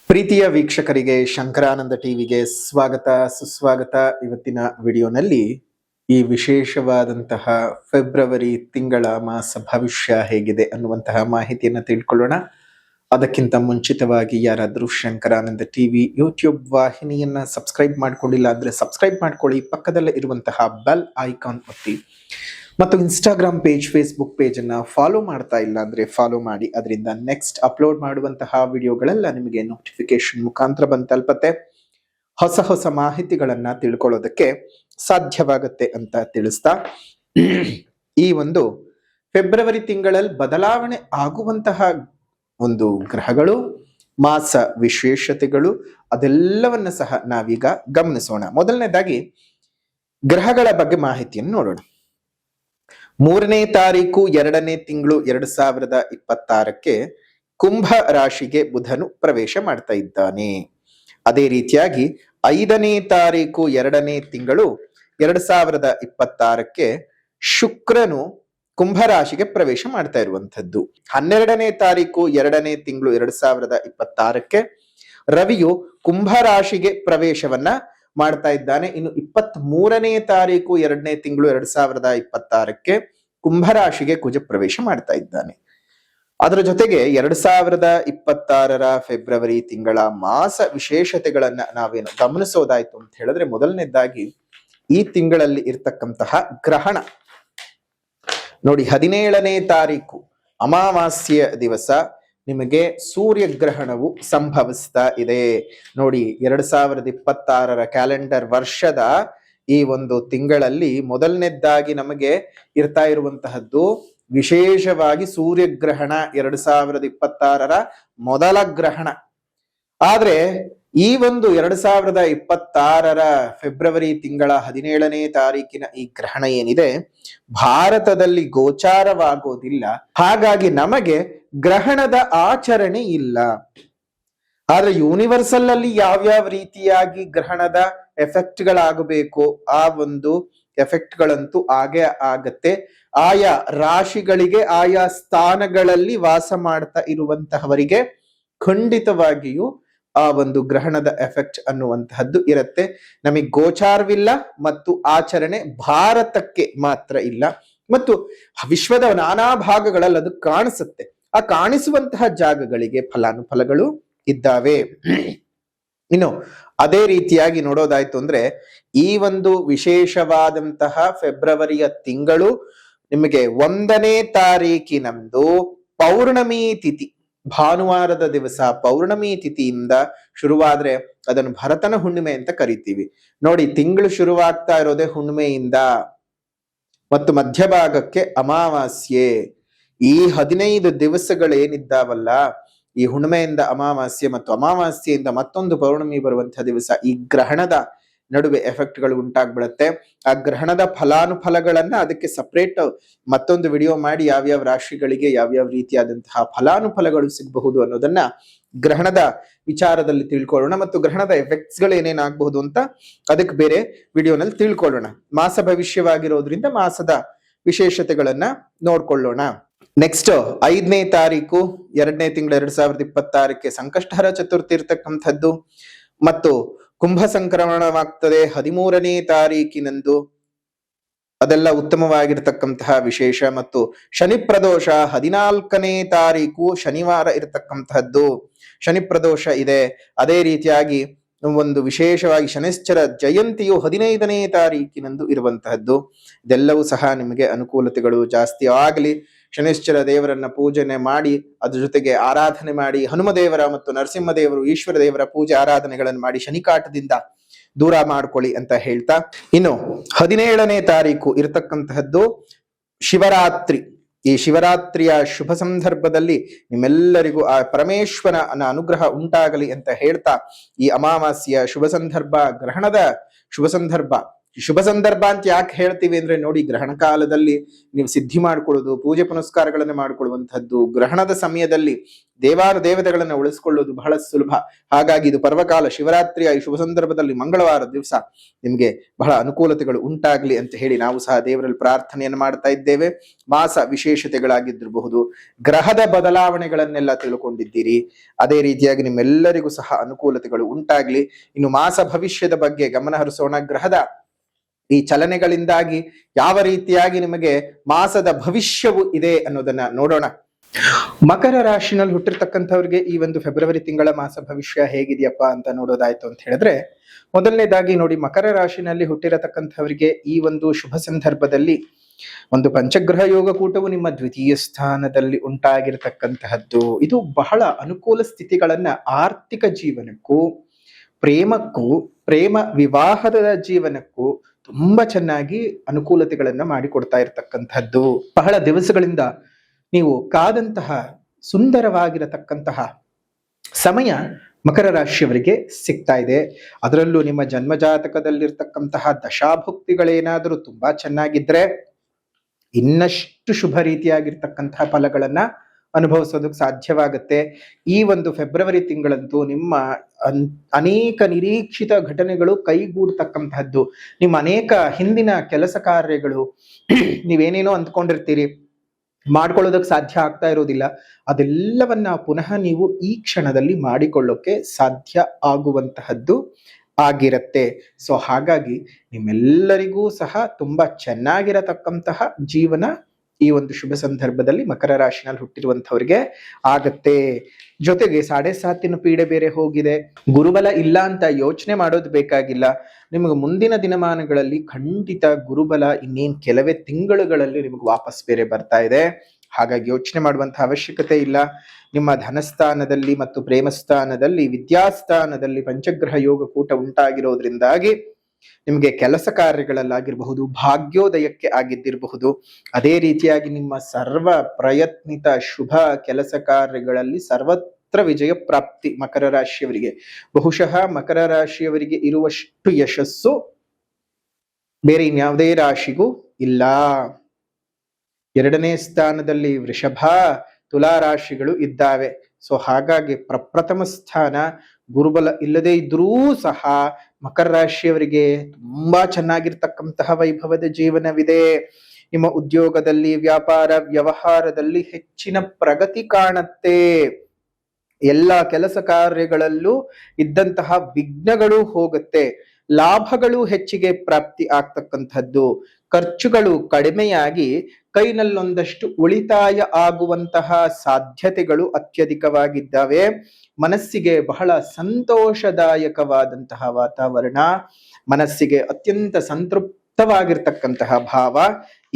ಪ್ರೀತಿಯ ವೀಕ್ಷಕರಿಗೆ ಶಂಕರಾನಂದ ಟಿವಿಗೆ ಸ್ವಾಗತ ಸುಸ್ವಾಗತ. ಇವತ್ತಿನ ವಿಡಿಯೋನಲ್ಲಿ ಈ ವಿಶೇಷವಾದಂತಹ ಫೆಬ್ರವರಿ ತಿಂಗಳ ಮಾಸ ಭವಿಷ್ಯ ಹೇಗಿದೆ ಅನ್ನುವಂತಹ ಮಾಹಿತಿಯನ್ನು ತಿಳ್ಕೊಳ್ಳೋಣ. ಅದಕ್ಕಿಂತ ಮುಂಚಿತವಾಗಿ ಯಾರಾದರೂ ಶಂಕರಾನಂದ ಟಿವಿ ಯೂಟ್ಯೂಬ್ ವಾಹಿನಿಯನ್ನ ಸಬ್ಸ್ಕ್ರೈಬ್ ಮಾಡ್ಕೊಂಡಿಲ್ಲ ಅಂದ್ರೆ ಸಬ್ಸ್ಕ್ರೈಬ್ ಮಾಡ್ಕೊಳ್ಳಿ, ಪಕ್ಕದಲ್ಲೇ ಇರುವಂತಹ ಬೆಲ್ ಐಕಾನ್ ಒತ್ತಿ, ಮತ್ತು ಇನ್ಸ್ಟಾಗ್ರಾಮ್ ಪೇಜ್, ಫೇಸ್ಬುಕ್ ಪೇಜ್ ಅನ್ನ ಫಾಲೋ ಮಾಡ್ತಾ ಇಲ್ಲ ಅಂದ್ರೆ ಫಾಲೋ ಮಾಡಿ. ಅದರಿಂದ ನೆಕ್ಸ್ಟ್ ಅಪ್ಲೋಡ್ ಮಾಡುವಂತಹ ವಿಡಿಯೋಗಳೆಲ್ಲ ನಿಮಗೆ ನೋಟಿಫಿಕೇಶನ್ ಮುಖಾಂತರ ಬಂದು ತಲುಪತ್ತೆ. ಹೊಸ ಹೊಸ ಮಾಹಿತಿಗಳನ್ನ ತಿಳ್ಕೊಳ್ಳೋದಕ್ಕೆ ಸಾಧ್ಯವಾಗುತ್ತೆ ಅಂತ ತಿಳಿಸ್ತಾ, ಈ ಒಂದು ಫೆಬ್ರವರಿ ತಿಂಗಳಲ್ಲಿ ಬದಲಾವಣೆ ಆಗುವಂತಹ ಒಂದು ಗ್ರಹಗಳು, ಮಾಸ ವಿಶೇಷತೆಗಳು, ಅದೆಲ್ಲವನ್ನ ಸಹ ನಾವೀಗ ಗಮನಿಸೋಣ. ಮೊದಲನೇದಾಗಿ ಗ್ರಹಗಳ ಬಗ್ಗೆ ಮಾಹಿತಿಯನ್ನು ನೋಡೋಣ. 3ನೇ ತಾರೀಕು 2ನೇ ತಿಂಗಳು 2026 ಕುಂಭ ರಾಶಿಗೆ ಬುಧನು ಪ್ರವೇಶ ಮಾಡ್ತಾ ಇದ್ದಾನೆ. ಅದೇ ರೀತಿಯಾಗಿ 5ನೇ ತಾರೀಕು 2ನೇ ತಿಂಗಳು 2026 ಶುಕ್ರನು ಕುಂಭ ರಾಶಿಗೆ ಪ್ರವೇಶ ಮಾಡ್ತಾ ಇರುವಂತದ್ದು. 12ನೇ ತಾರೀಕು 2ನೇ ತಿಂಗಳು 2026 ರವಿಯು ಕುಂಭ ರಾಶಿಗೆ ಪ್ರವೇಶವನ್ನ ಮಾಡ್ತಾ ಇದ್ದಾನೆ. ಇನ್ನು 23ನೇ ತಾರೀಕು 2ನೇ ತಿಂಗಳು 2026 ಕುಂಭರಾಶಿಗೆ ಕುಜ ಪ್ರವೇಶ ಮಾಡ್ತಾ ಇದ್ದಾನೆ. ಅದರ ಜೊತೆಗೆ 2026 ಫೆಬ್ರವರಿ ತಿಂಗಳ ಮಾಸ ವಿಶೇಷತೆಗಳನ್ನ ನಾವೇನು ಗಮನಿಸೋದಾಯ್ತು ಅಂತ ಹೇಳಿದ್ರೆ, ಮೊದಲನೇದಾಗಿ ಈ ತಿಂಗಳಲ್ಲಿ ಇರ್ತಕ್ಕಂತಹ ಗ್ರಹಣ ನೋಡಿ. 17ನೇ ತಾರೀಕು ಅಮಾವಾಸ್ಯೆಯ ದಿವಸ ನಿಮಗೆ ಸೂರ್ಯಗ್ರಹಣವು ಸಂಭವಿಸ್ತಾ ಇದೆ. ನೋಡಿ, 2026 ಕ್ಯಾಲೆಂಡರ್ ವರ್ಷದ ಈ ಒಂದು ತಿಂಗಳಲ್ಲಿ ಮೊದಲನೇದಾಗಿ ನಮಗೆ ಇರ್ತಾ ಇರುವಂತಹದ್ದು ವಿಶೇಷವಾಗಿ ಸೂರ್ಯಗ್ರಹಣ, 2026 ಮೊದಲ ಗ್ರಹಣ. ಆದ್ರೆ ಈ ಒಂದು 2026 ಫೆಬ್ರವರಿ ತಿಂಗಳ 17ನೇ ತಾರೀಕಿನ ಈ ಗ್ರಹಣ ಏನಿದೆ, ಭಾರತದಲ್ಲಿ ಗೋಚಾರವಾಗೋದಿಲ್ಲ. ಹಾಗಾಗಿ ನಮಗೆ ಗ್ರಹಣದ ಆಚರಣೆ ಇಲ್ಲ. ಆದ್ರೆ ಯೂನಿವರ್ಸಲ್ ಅಲ್ಲಿ ಯಾವ್ಯಾವ ರೀತಿಯಾಗಿ ಗ್ರಹಣದ ಎಫೆಕ್ಟ್ ಗಳಾಗಬೇಕು, ಆ ಒಂದು ಎಫೆಕ್ಟ್ ಗಳಂತೂ ಆಗೇ ಆಗತ್ತೆ. ಆಯಾ ರಾಶಿಗಳಿಗೆ, ಆಯಾ ಸ್ಥಾನಗಳಲ್ಲಿ ವಾಸ ಮಾಡ್ತಾ ಇರುವಂತಹವರಿಗೆ ಖಂಡಿತವಾಗಿಯೂ ಆ ಒಂದು ಗ್ರಹಣದ ಎಫೆಕ್ಟ್ ಅನ್ನುವಂತಹದ್ದು ಇರುತ್ತೆ. ನಮಗೆ ಗೋಚಾರವಿಲ್ಲ ಮತ್ತು ಆಚರಣೆ ಭಾರತಕ್ಕೆ ಮಾತ್ರ ಇಲ್ಲ, ಮತ್ತು ವಿಶ್ವದ ನಾನಾ ಭಾಗಗಳಲ್ಲಿ ಅದು ಕಾಣಿಸುತ್ತೆ. ಆ ಕಾಣಿಸುವಂತಹ ಜಾಗಗಳಿಗೆ ಫಲಾನುಫಲಗಳು ಇದ್ದಾವೆ. ಇನ್ನು ಅದೇ ರೀತಿಯಾಗಿ ನೋಡೋದಾಯ್ತು ಅಂದ್ರೆ, ಈ ಒಂದು ವಿಶೇಷವಾದಂತಹ ಫೆಬ್ರವರಿಯ ತಿಂಗಳು ನಿಮಗೆ 1ನೇ ತಾರೀಕಿನಂದು ಪೌರ್ಣಮಿ ತಿಥಿ, ಭಾನುವಾರದ ದಿವಸ ಪೌರ್ಣಮಿ ತಿಥಿಯಿಂದ ಶುರುವಾದ್ರೆ ಅದನ್ನು ಭರತನ ಹುಣ್ಣಿಮೆ ಅಂತ ಕರಿತೀವಿ. ನೋಡಿ, ತಿಂಗಳು ಶುರುವಾಗ್ತಾ ಇರೋದೇ ಹುಣ್ಣಿಮೆಯಿಂದ ಮತ್ತು ಮಧ್ಯಭಾಗಕ್ಕೆ ಅಮಾವಾಸ್ಯೆ. ಈ 15 ದಿವಸಗಳೇನಿದ್ದಾವಲ್ಲ, ಈ ಹುಣ್ಣಿಮೆಯಿಂದ ಅಮಾವಾಸ್ಯೆ ಮತ್ತು ಅಮಾವಾಸ್ಯೆಯಿಂದ ಮತ್ತೊಂದು ಪೌರ್ಣಮಿ ಬರುವಂತಹ ದಿವಸ, ಈ ಗ್ರಹಣದ ನಡುವೆ ಎಫೆಕ್ಟ್ಗಳು ಉಂಟಾಗ್ಬಿಡತ್ತೆ. ಆ ಗ್ರಹಣದ ಫಲಾನುಫಲಗಳನ್ನ ಅದಕ್ಕೆ ಸಪರೇಟ್ ಮತ್ತೊಂದು ವಿಡಿಯೋ ಮಾಡಿ ಯಾವ್ಯಾವ ರಾಶಿಗಳಿಗೆ ಯಾವ್ಯಾವ ರೀತಿಯಾದಂತಹ ಫಲಾನುಫಲಗಳು ಸಿಗಬಹುದು ಅನ್ನೋದನ್ನ ಗ್ರಹಣದ ವಿಚಾರದಲ್ಲಿ ತಿಳ್ಕೊಳ್ಳೋಣ, ಮತ್ತು ಗ್ರಹಣದ ಎಫೆಕ್ಟ್ಸ್ ಗಳು ಏನೇನಾಗಬಹುದು ಅಂತ ಅದಕ್ಕೆ ಬೇರೆ ವಿಡಿಯೋನಲ್ಲಿ ತಿಳ್ಕೊಳ್ಳೋಣ. ಮಾಸ ಭವಿಷ್ಯವಾಗಿರೋದ್ರಿಂದ ಮಾಸದ ವಿಶೇಷತೆಗಳನ್ನ ನೋಡ್ಕೊಳ್ಳೋಣ. ನೆಕ್ಸ್ಟ್ 5ನೇ ತಾರೀಕು 2ನೇ ತಿಂಗಳು 2026 ಸಂಕಷ್ಟಹರ ಚತುರ್ಥಿ ಇರ್ತಕ್ಕಂಥದ್ದು, ಮತ್ತು ಕುಂಭ ಸಂಕ್ರಮಣವಾಗ್ತದೆ 13ನೇ ತಾರೀಕಿನಂದು. ಅದೆಲ್ಲ ಉತ್ತಮವಾಗಿರ್ತಕ್ಕಂತಹ ವಿಶೇಷ. ಮತ್ತು ಶನಿ ಪ್ರದೋಷ 14ನೇ ತಾರೀಕು ಶನಿವಾರ ಇರತಕ್ಕಂತಹದ್ದು, ಶನಿ ಪ್ರದೋಷ ಇದೆ. ಅದೇ ರೀತಿಯಾಗಿ ಒಂದು ವಿಶೇಷವಾಗಿ ಶನಿಶ್ಚರ ಜಯಂತಿಯು 15ನೇ ತಾರೀಕಿನಂದು ಇರುವಂತಹದ್ದು. ಇದೆಲ್ಲವೂ ಸಹ ನಿಮಗೆ ಅನುಕೂಲತೆಗಳು ಜಾಸ್ತಿ ಆಗಲಿ. ಶನಿಶ್ಚರ ದೇವರನ್ನ ಪೂಜನೆ ಮಾಡಿ, ಅದ್ರ ಜೊತೆಗೆ ಆರಾಧನೆ ಮಾಡಿ, ಹನುಮದೇವರ ಮತ್ತು ನರಸಿಂಹದೇವರು, ಈಶ್ವರ ದೇವರ ಪೂಜೆ ಆರಾಧನೆಗಳನ್ನು ಮಾಡಿ ಶನಿಕಾಟದಿಂದ ದೂರ ಮಾಡ್ಕೊಳ್ಳಿ ಅಂತ ಹೇಳ್ತಾ, ಇನ್ನು 17ನೇ ತಾರೀಕು ಇರತಕ್ಕಂತಹದ್ದು ಶಿವರಾತ್ರಿ. ಈ ಶಿವರಾತ್ರಿಯ ಶುಭ ಸಂದರ್ಭದಲ್ಲಿ ನಿಮ್ಮೆಲ್ಲರಿಗೂ ಆ ಪರಮೇಶ್ವರನ ಅನುಗ್ರಹ ಉಂಟಾಗಲಿ ಅಂತ ಹೇಳ್ತಾ, ಈ ಅಮಾವಾಸ್ಯೆಯ ಶುಭ ಸಂದರ್ಭ, ಗ್ರಹಣದ ಶುಭ ಸಂದರ್ಭ ಶುಭ ಸಂದರ್ಭ ಅಂತ ಯಾಕೆ ಹೇಳ್ತೀವಿ ಅಂದ್ರೆ ನೋಡಿ, ಗ್ರಹಣ ಕಾಲದಲ್ಲಿ ನೀವು ಸಿದ್ಧಿ ಮಾಡ್ಕೊಳ್ಳೋದು, ಪೂಜೆ ಪುನಸ್ಕಾರಗಳನ್ನ ಮಾಡ್ಕೊಳ್ಳುವಂತಹದ್ದು, ಗ್ರಹಣದ ಸಮಯದಲ್ಲಿ ದೇವತೆಗಳನ್ನ ಉಳಿಸ್ಕೊಳ್ಳೋದು ಬಹಳ ಸುಲಭ. ಹಾಗಾಗಿ ಇದು ಪರ್ವಕಾಲ, ಶಿವರಾತ್ರಿಯ ಈ ಶುಭ ಸಂದರ್ಭದಲ್ಲಿ ಮಂಗಳವಾರ ದಿವಸ ನಿಮ್ಗೆ ಬಹಳ ಅನುಕೂಲತೆಗಳು ಉಂಟಾಗ್ಲಿ ಅಂತ ಹೇಳಿ ನಾವು ಸಹ ದೇವರಲ್ಲಿ ಪ್ರಾರ್ಥನೆಯನ್ನು ಮಾಡ್ತಾ ಇದ್ದೇವೆ. ಮಾಸ ವಿಶೇಷತೆಗಳಾಗಿದ್ದಿರಬಹುದು, ಗ್ರಹದ ಬದಲಾವಣೆಗಳನ್ನೆಲ್ಲ ತಿಳ್ಕೊಂಡಿದ್ದೀರಿ. ಅದೇ ರೀತಿಯಾಗಿ ನಿಮ್ಮೆಲ್ಲರಿಗೂ ಸಹ ಅನುಕೂಲತೆಗಳು ಉಂಟಾಗ್ಲಿ. ಇನ್ನು ಮಾಸ ಭವಿಷ್ಯದ ಬಗ್ಗೆ ಗಮನ ಹರಿಸೋಣ. ಗ್ರಹದ ಈ ಚಲನೆಗಳಿಂದಾಗಿ ಯಾವ ರೀತಿಯಾಗಿ ನಿಮಗೆ ಮಾಸದ ಭವಿಷ್ಯವು ಇದೆ ಅನ್ನೋದನ್ನ ನೋಡೋಣ. ಮಕರ ರಾಶಿನಲ್ಲಿ ಹುಟ್ಟಿರ್ತಕ್ಕಂಥವ್ರಿಗೆ ಈ ಒಂದು ಫೆಬ್ರವರಿ ತಿಂಗಳ ಮಾಸ ಭವಿಷ್ಯ ಹೇಗಿದೆಯಪ್ಪ ಅಂತ ನೋಡೋದಾಯ್ತು ಅಂತ ಹೇಳಿದ್ರೆ, ಮೊದಲನೇದಾಗಿ ನೋಡಿ, ಮಕರ ರಾಶಿನಲ್ಲಿ ಹುಟ್ಟಿರತಕ್ಕಂಥವರಿಗೆ ಈ ಒಂದು ಶುಭ ಸಂದರ್ಭದಲ್ಲಿ ಒಂದು ಪಂಚಗ್ರಹ ಯೋಗ ಕೂಟವು ನಿಮ್ಮ ದ್ವಿತೀಯ ಸ್ಥಾನದಲ್ಲಿ ಉಂಟಾಗಿರತಕ್ಕಂತಹದ್ದು. ಇದು ಬಹಳ ಅನುಕೂಲ ಸ್ಥಿತಿಗಳನ್ನ ಆರ್ಥಿಕ ಜೀವನಕ್ಕೂ, ಪ್ರೇಮಕ್ಕೂ, ಪ್ರೇಮ ವಿವಾಹದ ಜೀವನಕ್ಕೂ ತುಂಬಾ ಚೆನ್ನಾಗಿ ಅನುಕೂಲತೆಗಳನ್ನ ಮಾಡಿಕೊಡ್ತಾ ಇರತಕ್ಕಂತಹದ್ದು. ಬಹಳ ದಿವಸಗಳಿಂದ ನೀವು ಕಾದಂತಹ ಸುಂದರವಾಗಿರತಕ್ಕಂತಹ ಸಮಯ ಮಕರ ರಾಶಿಯವರಿಗೆ ಸಿಗ್ತಾ ಇದೆ. ಅದರಲ್ಲೂ ನಿಮ್ಮ ಜನ್ಮ ಜಾತಕದಲ್ಲಿರ್ತಕ್ಕಂತಹ ದಶಾಭುಕ್ತಿಗಳೇನಾದರೂ ತುಂಬಾ ಚೆನ್ನಾಗಿದ್ರೆ ಇನ್ನಷ್ಟು ಶುಭ ರೀತಿಯಾಗಿರ್ತಕ್ಕಂತಹ ಫಲಗಳನ್ನ ಅನುಭವಿಸೋದಕ್ಕೆ ಸಾಧ್ಯವಾಗುತ್ತೆ. ಈ ಒಂದು ಫೆಬ್ರವರಿ ತಿಂಗಳಂತೂ ನಿಮ್ಮ ಅನೇಕ ನಿರೀಕ್ಷಿತ ಘಟನೆಗಳು ಕೈಗೂಡ್ತಕ್ಕಂತಹದ್ದು. ನಿಮ್ಮ ಅನೇಕ ಹಿಂದಿನ ಕೆಲಸ ಕಾರ್ಯಗಳು ನೀವೇನೇನೋ ಅಂದ್ಕೊಂಡಿರ್ತೀರಿ, ಮಾಡ್ಕೊಳ್ಳೋದಕ್ಕೆ ಸಾಧ್ಯ ಆಗ್ತಾ ಇರೋದಿಲ್ಲ, ಅದೆಲ್ಲವನ್ನ ಪುನಃ ನೀವು ಈ ಕ್ಷಣದಲ್ಲಿ ಮಾಡಿಕೊಳ್ಳೋಕೆ ಸಾಧ್ಯ ಆಗುವಂತಹದ್ದು ಆಗಿರತ್ತೆ. ಸೊ ಹಾಗಾಗಿ ನಿಮ್ಮೆಲ್ಲರಿಗೂ ಸಹ ತುಂಬಾ ಚೆನ್ನಾಗಿರತಕ್ಕಂತಹ ಜೀವನ ಈ ಒಂದು ಶುಭ ಸಂದರ್ಭದಲ್ಲಿ ಮಕರ ರಾಶಿನಲ್ಲಿ ಹುಟ್ಟಿರುವಂತವ್ರಿಗೆ ಆಗತ್ತೆ. ಜೊತೆಗೆ 7.5 ಪೀಡೆ ಬೇರೆ ಹೋಗಿದೆ. ಗುರುಬಲ ಇಲ್ಲ ಅಂತ ಯೋಚನೆ ಮಾಡೋದು ಬೇಕಾಗಿಲ್ಲ. ನಿಮಗೆ ಮುಂದಿನ ದಿನಮಾನಗಳಲ್ಲಿ ಖಂಡಿತ ಗುರುಬಲ ಇನ್ನೇನ್ ಕೆಲವೇ ತಿಂಗಳುಗಳಲ್ಲಿ ನಿಮಗೆ ವಾಪಸ್ ಬೇರೆ ಬರ್ತಾ ಇದೆ. ಹಾಗಾಗಿ ಯೋಚನೆ ಮಾಡುವಂತಹ ಅವಶ್ಯಕತೆ ಇಲ್ಲ. ನಿಮ್ಮ ಧನಸ್ಥಾನದಲ್ಲಿ ಮತ್ತು ಪ್ರೇಮಸ್ಥಾನದಲ್ಲಿ, ವಿದ್ಯಾಸ್ಥಾನದಲ್ಲಿ ಪಂಚಗ್ರಹ ಯೋಗ ಕೂಟ ಉಂಟಾಗಿರೋದ್ರಿಂದಾಗಿ ನಿಮಗೆ ಕೆಲಸ ಕಾರ್ಯಗಳಲ್ಲಾಗಿರಬಹುದು, ಭಾಗ್ಯೋದಯಕ್ಕೆ ಆಗಿದ್ದಿರಬಹುದು, ಅದೇ ರೀತಿಯಾಗಿ ನಿಮ್ಮ ಸರ್ವ ಪ್ರಯತ್ನಿತ ಶುಭ ಕೆಲಸ ಕಾರ್ಯಗಳಲ್ಲಿ ಸರ್ವತ್ರ ವಿಜಯ ಪ್ರಾಪ್ತಿ ಮಕರ ರಾಶಿಯವರಿಗೆ. ಬಹುಶಃ ಮಕರ ರಾಶಿಯವರಿಗೆ ಇರುವಷ್ಟು ಯಶಸ್ಸು ಬೇರೆ ಇನ್ಯಾವುದೇ ರಾಶಿಗೂ ಇಲ್ಲ. 2ನೇ ಸ್ಥಾನದಲ್ಲಿ ವೃಷಭ, ತುಲಾ ರಾಶಿಗಳು ಇದ್ದಾವೆ. ಸೊ ಹಾಗಾಗಿ ಪ್ರಪ್ರಥಮ ಸ್ಥಾನ ಗುರುಬಲ ಇಲ್ಲದೆ ಇದ್ರೂ ಸಹ ಮಕರ ರಾಶಿಯವರಿಗೆ ತುಂಬಾ ಚೆನ್ನಾಗಿರ್ತಕ್ಕಂತಹ ವೈಭವದ ಜೀವನವಿದೆ. ನಿಮ್ಮ ಉದ್ಯೋಗದಲ್ಲಿ, ವ್ಯಾಪಾರ ವ್ಯವಹಾರದಲ್ಲಿ ಹೆಚ್ಚಿನ ಪ್ರಗತಿ ಕಾಣುತ್ತೆ. ಎಲ್ಲ ಕೆಲಸ ಕಾರ್ಯಗಳಲ್ಲೂ ಇದ್ದಂತಹ ವಿಘ್ನಗಳು ಹೋಗುತ್ತೆ. ಲಾಭಗಳು ಹೆಚ್ಚಿಗೆ ಪ್ರಾಪ್ತಿ ಆಗ್ತಕ್ಕಂಥದ್ದು. ಖರ್ಚುಗಳು ಕಡಿಮೆಯಾಗಿ ಕೈನಲ್ಲೊಂದಷ್ಟು ಉಳಿತಾಯ ಆಗುವಂತಹ ಸಾಧ್ಯತೆಗಳು ಅತ್ಯಧಿಕವಾಗಿದ್ದಾವೆ. ಮನಸ್ಸಿಗೆ ಬಹಳ ಸಂತೋಷದಾಯಕವಾದಂತಹ ವಾತಾವರಣ, ಮನಸ್ಸಿಗೆ ಅತ್ಯಂತ ಸಂತೃಪ್ತವಾಗಿರ್ತಕ್ಕಂತಹ ಭಾವ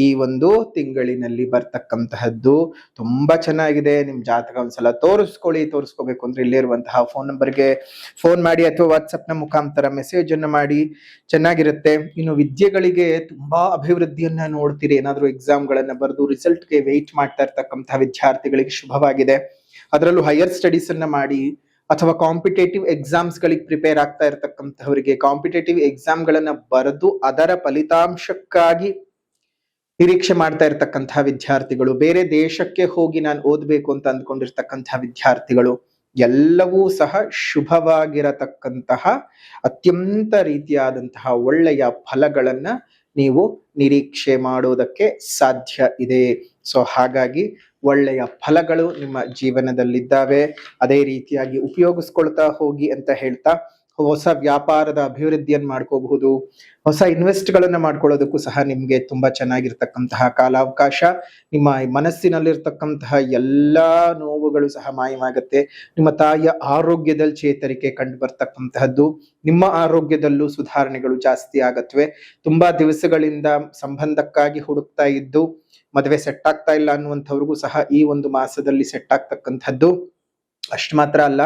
ಈ ಒಂದು ತಿಂಗಳಿನಲ್ಲಿ ಬರ್ತಕ್ಕಂತಹದ್ದು ತುಂಬಾ ಚೆನ್ನಾಗಿದೆ. ನಿಮ್ ಜಾತಕ ಒಂದ್ಸಲ ತೋರಿಸ್ಕೋಬೇಕು ಅಂದ್ರೆ ಇಲ್ಲೇ ಇರುವಂತಹ ಫೋನ್ ನಂಬರ್ಗೆ ಫೋನ್ ಮಾಡಿ ಅಥವಾ ವಾಟ್ಸಪ್ ನ ಮುಖಾಂತರ ಮೆಸೇಜ್ ಅನ್ನು ಮಾಡಿ. ಚೆನ್ನಾಗಿರುತ್ತೆ. ಇನ್ನು ವಿದ್ಯೆಗಳಿಗೆ ತುಂಬಾ ಅಭಿವೃದ್ಧಿಯನ್ನ ನೋಡ್ತೀರಿ. ಏನಾದ್ರೂ ಎಕ್ಸಾಮ್ ಗಳನ್ನ ಬರೆದು ರಿಸಲ್ಟ್ಗೆ ವೆಯ್ಟ್ ಮಾಡ್ತಾ ಇರ್ತಕ್ಕಂತಹ ವಿದ್ಯಾರ್ಥಿಗಳಿಗೆ ಶುಭವಾಗಿದೆ. ಅದರಲ್ಲೂ ಹೈಯರ್ ಸ್ಟಡೀಸ್ ಅನ್ನ ಮಾಡಿ ಅಥವಾ ಕಾಂಪಿಟೇಟಿವ್ ಎಕ್ಸಾಮ್ಸ್ ಗಳಿಗೆ ಪ್ರಿಪೇರ್ ಆಗ್ತಾ ಇರತಕ್ಕಂತಹವರಿಗೆ, ಕಾಂಪಿಟೇಟಿವ್ ಎಕ್ಸಾಮ್ ಗಳನ್ನ ಬರೆದು ಅದರ ಫಲಿತಾಂಶಕ್ಕಾಗಿ ನಿರೀಕ್ಷೆ ಮಾಡ್ತಾ ಇರ್ತಕ್ಕಂತಹ ವಿದ್ಯಾರ್ಥಿಗಳು, ಬೇರೆ ದೇಶಕ್ಕೆ ಹೋಗಿ ನಾನು ಓದ್ಬೇಕು ಅಂತ ಅಂದ್ಕೊಂಡಿರ್ತಕ್ಕಂತಹ ವಿದ್ಯಾರ್ಥಿಗಳು, ಎಲ್ಲವೂ ಸಹ ಶುಭವಾಗಿರತಕ್ಕಂತಹ ಅತ್ಯಂತ ರೀತಿಯಾದಂತಹ ಒಳ್ಳೆಯ ಫಲಗಳನ್ನ ನೀವು ನಿರೀಕ್ಷೆ ಮಾಡೋದಕ್ಕೆ ಸಾಧ್ಯ ಇದೆ. ಸೊ ಹಾಗಾಗಿ ಒಳ್ಳೆಯ ಫಲಗಳು ನಿಮ್ಮ ಜೀವನದಲ್ಲಿದ್ದಾವೆ. ಅದೇ ರೀತಿಯಾಗಿ ಉಪಯೋಗಿಸ್ಕೊಳ್ತಾ ಹೋಗಿ ಅಂತ ಹೇಳ್ತಾ, ಹೊಸ ವ್ಯಾಪಾರದ ಅಭಿವೃದ್ಧಿಯನ್ನು ಮಾಡ್ಕೋಬಹುದು, ಹೊಸ ಇನ್ವೆಸ್ಟ್ಗಳನ್ನ ಮಾಡ್ಕೊಳ್ಳೋದಕ್ಕೂ ಸಹ ನಿಮ್ಗೆ ತುಂಬಾ ಚೆನ್ನಾಗಿರ್ತಕ್ಕಂತಹ ಕಾಲಾವಕಾಶ. ನಿಮ್ಮ ಮನಸ್ಸಿನಲ್ಲಿರ್ತಕ್ಕಂತಹ ಎಲ್ಲಾ ನೋವುಗಳು ಸಹ ಮಾಯವಾಗುತ್ತೆ. ನಿಮ್ಮ ತಾಯಿಯ ಆರೋಗ್ಯದಲ್ಲಿ ಚೇತರಿಕೆ ಕಂಡು ಬರ್ತಕ್ಕಂತಹದ್ದು, ನಿಮ್ಮ ಆರೋಗ್ಯದಲ್ಲೂ ಸುಧಾರಣೆಗಳು ಜಾಸ್ತಿ ಆಗತ್ವೆ. ತುಂಬಾ ದಿವಸಗಳಿಂದ ಸಂಬಂಧಕ್ಕಾಗಿ ಹುಡುಕ್ತಾ ಇದ್ದು ಮದುವೆ ಸೆಟ್ ಆಗ್ತಾ ಇಲ್ಲ ಅನ್ನುವಂಥವ್ರಿಗೂ ಸಹ ಈ ಒಂದು ಮಾಸದಲ್ಲಿ ಸೆಟ್ ಆಗ್ತಕ್ಕಂಥದ್ದು. ಅಷ್ಟು ಮಾತ್ರ ಅಲ್ಲ,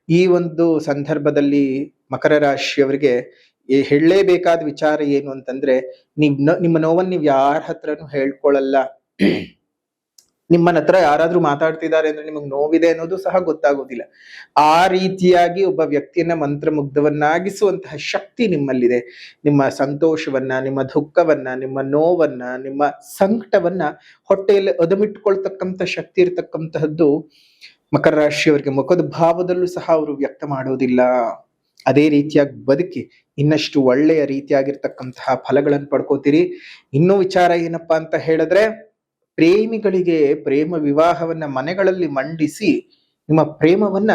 ಈ ಒಂದು ಸಂದರ್ಭದಲ್ಲಿ ಮಕರ ರಾಶಿಯವರಿಗೆ ಹೇಳಲೇಬೇಕಾದ ವಿಚಾರ ಏನು ಅಂತಂದ್ರೆ, ನಿಮ್ಮ ನೋವನ್ನು ನೀವು ಯಾರ ಹತ್ರನೂ ಹೇಳ್ಕೊಳ್ಳಲ್ಲ. ನಿಮ್ಮನ್ನ ಹತ್ರ ಯಾರಾದ್ರೂ ಮಾತಾಡ್ತಿದ್ದಾರೆ ಅಂದ್ರೆ ನಿಮಗೆ ನೋವಿದೆ ಅನ್ನೋದು ಸಹ ಗೊತ್ತಾಗೋದಿಲ್ಲ. ಆ ರೀತಿಯಾಗಿ ಒಬ್ಬ ವ್ಯಕ್ತಿಯನ್ನ ಮಂತ್ರಮುಗ್ಧವನ್ನಾಗಿಸುವಂತಹ ಶಕ್ತಿ ನಿಮ್ಮಲ್ಲಿದೆ. ನಿಮ್ಮ ಸಂತೋಷವನ್ನ, ನಿಮ್ಮ ದುಃಖವನ್ನ, ನಿಮ್ಮ ನೋವನ್ನ, ನಿಮ್ಮ ಸಂಕಟವನ್ನ ಹೊಟ್ಟೆಯಲ್ಲಿ ಅದುಮಿಟ್ಕೊಳ್ತಕ್ಕಂಥ ಶಕ್ತಿ ಇರತಕ್ಕಂತಹದ್ದು ಮಕರ ರಾಶಿಯವರಿಗೆ. ಮುಖದ ಭಾವದಲ್ಲೂ ಸಹ ಅವರು ವ್ಯಕ್ತ ಮಾಡೋದಿಲ್ಲ. ಅದೇ ರೀತಿಯಾಗಿ ಬದುಕಿ ಇನ್ನಷ್ಟು ಒಳ್ಳೆಯ ರೀತಿಯಾಗಿರ್ತಕ್ಕಂತಹ ಫಲಗಳನ್ನು ಪಡ್ಕೋತೀರಿ. ಇನ್ನೂ ವಿಚಾರ ಏನಪ್ಪಾ ಅಂತ ಹೇಳಿದ್ರೆ, ಪ್ರೇಮಿಗಳಿಗೆ ಪ್ರೇಮ ವಿವಾಹವನ್ನ ಮನೆಗಳಲ್ಲಿ ಮಂಡಿಸಿ ನಿಮ್ಮ ಪ್ರೇಮವನ್ನ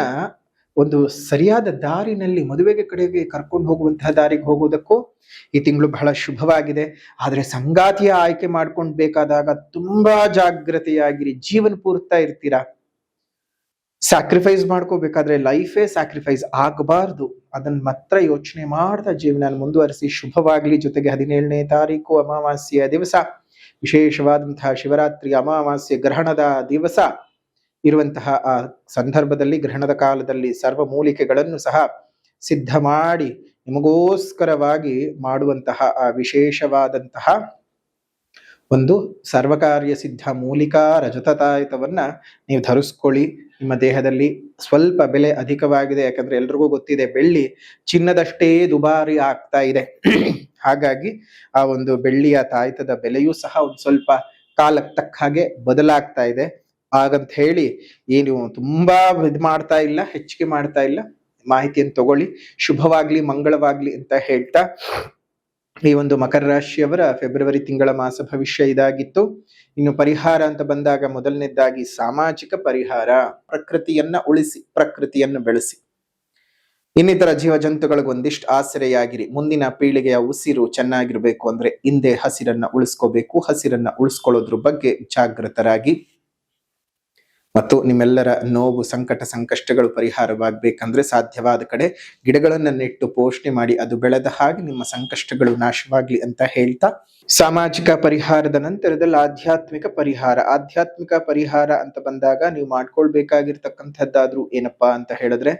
ಒಂದು ಸರಿಯಾದ ದಾರಿನಲ್ಲಿ ಮದುವೆಗೆ ಕಡೆಗೆ ಕರ್ಕೊಂಡು ಹೋಗುವಂತಹ ದಾರಿಗೆ ಹೋಗುವುದಕ್ಕೂ ಈ ತಿಂಗಳು ಬಹಳ ಶುಭವಾಗಿದೆ. ಆದ್ರೆ ಸಂಗಾತಿಯ ಆಯ್ಕೆ ಮಾಡ್ಕೊಂಡ್ ಬೇಕಾದಾಗ ತುಂಬಾ ಜಾಗ್ರತೆಯಾಗಿರಿ. ಜೀವನ ಪೂರ್ತಾ ಇರ್ತೀರಾ, ಸ್ಯಾಕ್ರಿಫೈಸ್ ಮಾಡ್ಕೋಬೇಕಾದ್ರೆ ಲೈಫೇ ಸ್ಯಾಕ್ರಿಫೈಸ್ ಆಗಬಾರ್ದು. ಅದನ್ನ ಮಾತ್ರ ಯೋಚನೆ ಮಾಡ್ತಾ ಜೀವನ ಮುಂದುವರಿಸಿ. ಶುಭವಾಗ್ಲಿ. ಜೊತೆಗೆ 17ನೇ ತಾರೀಕು ಅಮಾವಾಸ್ಯೆಯ ದಿವಸ, ವಿಶೇಷವಾದಂತಹ ಶಿವರಾತ್ರಿ ಅಮಾವಾಸ್ಯೆ ಗ್ರಹಣದ ದಿವಸ ಇರುವಂತಹ ಆ ಸಂದರ್ಭದಲ್ಲಿ, ಗ್ರಹಣದ ಕಾಲದಲ್ಲಿ ಸರ್ವ ಮೂಲಿಕೆಗಳನ್ನು ಸಹ ಸಿದ್ಧ ಮಾಡಿ ನಿಮಗೋಸ್ಕರವಾಗಿ ಮಾಡುವಂತಹ ಆ ವಿಶೇಷವಾದಂತಹ ಒಂದು ಸರ್ವಕಾರ್ಯ ಸಿದ್ಧ ಮೂಲಿಕಾ ರಜತಾಯುತವನ್ನ ನೀವು ಧರಿಸ್ಕೊಳ್ಳಿ. ನಿಮ್ಮ ದೇಹದಲ್ಲಿ ಸ್ವಲ್ಪ ಬೆಲೆ ಅಧಿಕವಾಗಿದೆ, ಯಾಕಂದ್ರೆ ಎಲ್ರಿಗೂ ಗೊತ್ತಿದೆ ಬೆಳ್ಳಿ ಚಿನ್ನದಷ್ಟೇ ದುಬಾರಿ ಆಗ್ತಾ ಇದೆ. ಹಾಗಾಗಿ ಆ ಒಂದು ಬೆಳ್ಳಿಯ ತಾಯ್ತದ ಬೆಲೆಯೂ ಸಹ ಒಂದು ಸ್ವಲ್ಪ ಕಾಲಕ್ಕೆ ತಕ್ಕ ಹಾಗೆ ಬದಲಾಗ್ತಾ ಇದೆ. ಹಾಗಂತ ಹೇಳಿ ಏನು ತುಂಬಾ ಇದು ಮಾಡ್ತಾ ಇಲ್ಲ, ಹೆಚ್ಚಿಗೆ ಮಾಡ್ತಾ ಇಲ್ಲ. ಮಾಹಿತಿಯನ್ನು ತಗೊಳ್ಳಿ. ಶುಭವಾಗ್ಲಿ, ಮಂಗಳವಾಗ್ಲಿ ಅಂತ ಹೇಳ್ತಾ ಈ ಒಂದು ಮಕರ ರಾಶಿಯವರ ಫೆಬ್ರವರಿ ತಿಂಗಳ ಮಾಸ ಭವಿಷ್ಯ ಇದಾಗಿತ್ತು. ಇನ್ನು ಪರಿಹಾರ ಅಂತ ಬಂದಾಗ, ಮೊದಲನೇದಾಗಿ ಸಾಮಾಜಿಕ ಪರಿಹಾರ. ಪ್ರಕೃತಿಯನ್ನ ಉಳಿಸಿ, ಪ್ರಕೃತಿಯನ್ನು ಬೆಳೆಸಿ. ಇನ್ನಿತರ ಜೀವ ಜಂತುಗಳಿಗೆ ಒಂದಿಷ್ಟು ಆಸರೆಯಾಗಿರಿ. ಮುಂದಿನ ಪೀಳಿಗೆಯ ಉಸಿರು ಚೆನ್ನಾಗಿರ್ಬೇಕು ಅಂದ್ರೆ ಹಿಂದೆ ಹಸಿರನ್ನ ಉಳಿಸ್ಕೋಬೇಕು. ಹಸಿರನ್ನ ಉಳಿಸ್ಕೊಳ್ಳೋದ್ರ ಬಗ್ಗೆ ಜಾಗೃತರಾಗಿ. ಮತ್ತು ನಿಮ್ಮೆಲ್ಲರ ನೋವು, ಸಂಕಟ, ಸಂಕಷ್ಟಗಳು ಪರಿಹಾರವಾಗಬೇಕಂದ್ರೆ ಸಾಧ್ಯವಾದ ಕಡೆ ಗಿಡಗಳನ್ನ ನೆಟ್ಟು ಪೋಷಣೆ ಮಾಡಿ ಅದು ಬೆಳೆದ ಹಾಗೆ ನಿಮ್ಮ ಸಂಕಷ್ಟಗಳು ನಾಶವಾಗ್ಲಿ ಅಂತ ಹೇಳ್ತಾ, ಸಾಮಾಜಿಕ ಪರಿಹಾರದ ನಂತರದಲ್ಲಿ ಆಧ್ಯಾತ್ಮಿಕ ಪರಿಹಾರ. ಆಧ್ಯಾತ್ಮಿಕ ಪರಿಹಾರ ಅಂತ ಬಂದಾಗ ನೀವು ಮಾಡ್ಕೊಳ್ಬೇಕಾಗಿರ್ತಕ್ಕಂಥದ್ದಾದ್ರೂ ಏನಪ್ಪಾ ಅಂತ ಹೇಳಿದ್ರೆ,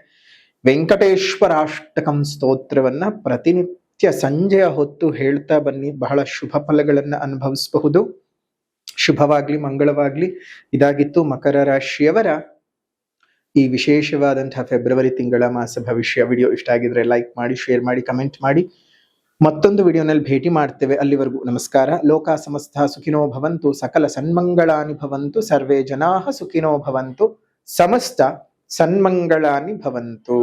ವೆಂಕಟೇಶ್ವರಾಷ್ಟಕಂ ಸ್ತೋತ್ರವನ್ನ ಪ್ರತಿನಿತ್ಯ ಸಂಜೆಯ ಹೊತ್ತು ಹೇಳ್ತಾ ಬನ್ನಿ. ಬಹಳ ಶುಭ ಫಲಗಳನ್ನ ಅನುಭವಿಸಬಹುದು. ಶುಭವಾಗ್ಲಿ, ಮಂಗಳವಾಗ್ಲಿ. ಇದಾಗಿತ್ತು ಮಕರ ರಾಶಿಯವರ ಈ ವಿಶೇಷವಾದಂತಹ ಫೆಬ್ರವರಿ ತಿಂಗಳ ಮಾಸ ಭವಿಷ್ಯ. ವಿಡಿಯೋ ಇಷ್ಟ ಆಗಿದ್ರೆ ಲೈಕ್ ಮಾಡಿ, ಶೇರ್ ಮಾಡಿ, ಕಮೆಂಟ್ ಮಾಡಿ. ಮತ್ತೊಂದು ವಿಡಿಯೋನಲ್ಲಿ ಭೇಟಿ ಮಾಡ್ತೇವೆ. ಅಲ್ಲಿವರೆಗೂ ನಮಸ್ಕಾರ. ಲೋಕ ಸಮಸ್ತ ಸುಖಿನೋ ಭವಂತು, ಸಕಲ ಸನ್ಮಂಗಳಾನಿ ಭವಂತು, ಸರ್ವೇ ಜನಾಃ ಸುಖಿನೋ ಭವಂತು, ಸಮಸ್ತ ಸನ್ಮಂಗಳಾನಿ ಭವಂತು.